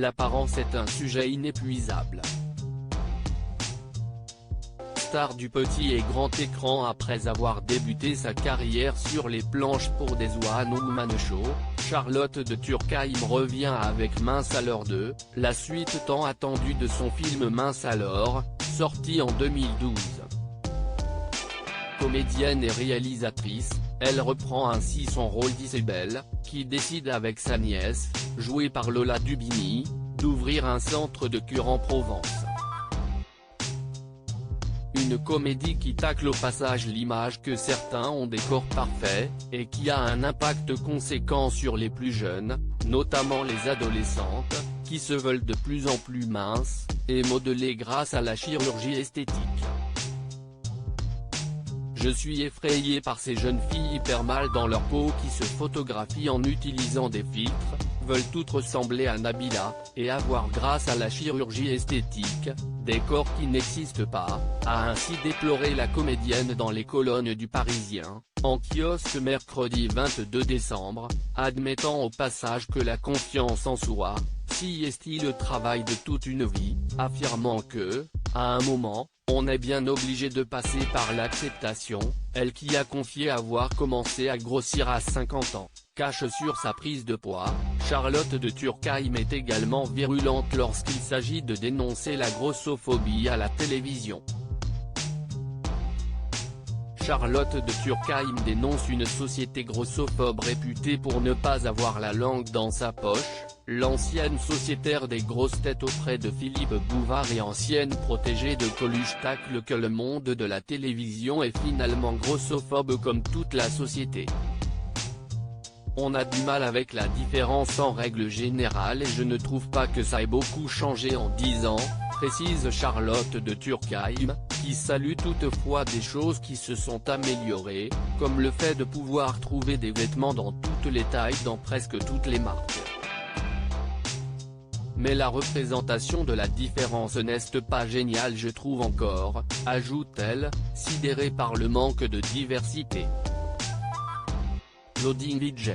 l'apparence est un sujet inépuisable. Star du petit et grand écran après avoir débuté sa carrière sur les planches pour des One Woman Show, Charlotte de Turckheim revient avec Mince alors 2, la suite tant attendue de son film Mince alors, sorti en 2012. Comédienne et réalisatrice, elle reprend ainsi son rôle d'Isabelle, qui décide avec sa nièce, jouée par Lola Dubini, d'ouvrir un centre de cure en Provence. Une comédie qui tacle au passage l'image que certains ont des corps parfaits, et qui a un impact conséquent sur les plus jeunes, notamment les adolescentes, qui se veulent de plus en plus minces, et modelées grâce à la chirurgie esthétique. Je suis effrayé par ces jeunes filles hyper mal dans leur peau qui se photographient en utilisant des filtres, veulent toutes ressembler à Nabila, et avoir grâce à la chirurgie esthétique, des corps qui n'existent pas, a ainsi déploré la comédienne dans les colonnes du Parisien, en kiosque mercredi 22 décembre, admettant au passage que la confiance en soi, si est-il le travail de toute une vie, affirmant que, à un moment, on est bien obligé de passer par l'acceptation, elle qui a confié avoir commencé à grossir à 50 ans, cache sur sa prise de poids. Charlotte de Turckheim est également virulente lorsqu'il s'agit de dénoncer la grossophobie à la télévision. Charlotte de Turckheim dénonce une société grossophobe réputée pour ne pas avoir la langue dans sa poche. L'ancienne sociétaire des grosses têtes auprès de Philippe Bouvard et ancienne protégée de Coluche tacle que le monde de la télévision est finalement grossophobe comme toute la société. On a du mal avec la différence en règle générale et je ne trouve pas que ça ait beaucoup changé en 10 ans, précise Charlotte de Turckheim, qui salue toutefois des choses qui se sont améliorées, comme le fait de pouvoir trouver des vêtements dans toutes les tailles dans presque toutes les marques. Mais la représentation de la différence n'est pas géniale je trouve encore, ajoute-t-elle, sidérée par le manque de diversité. Loading VJ.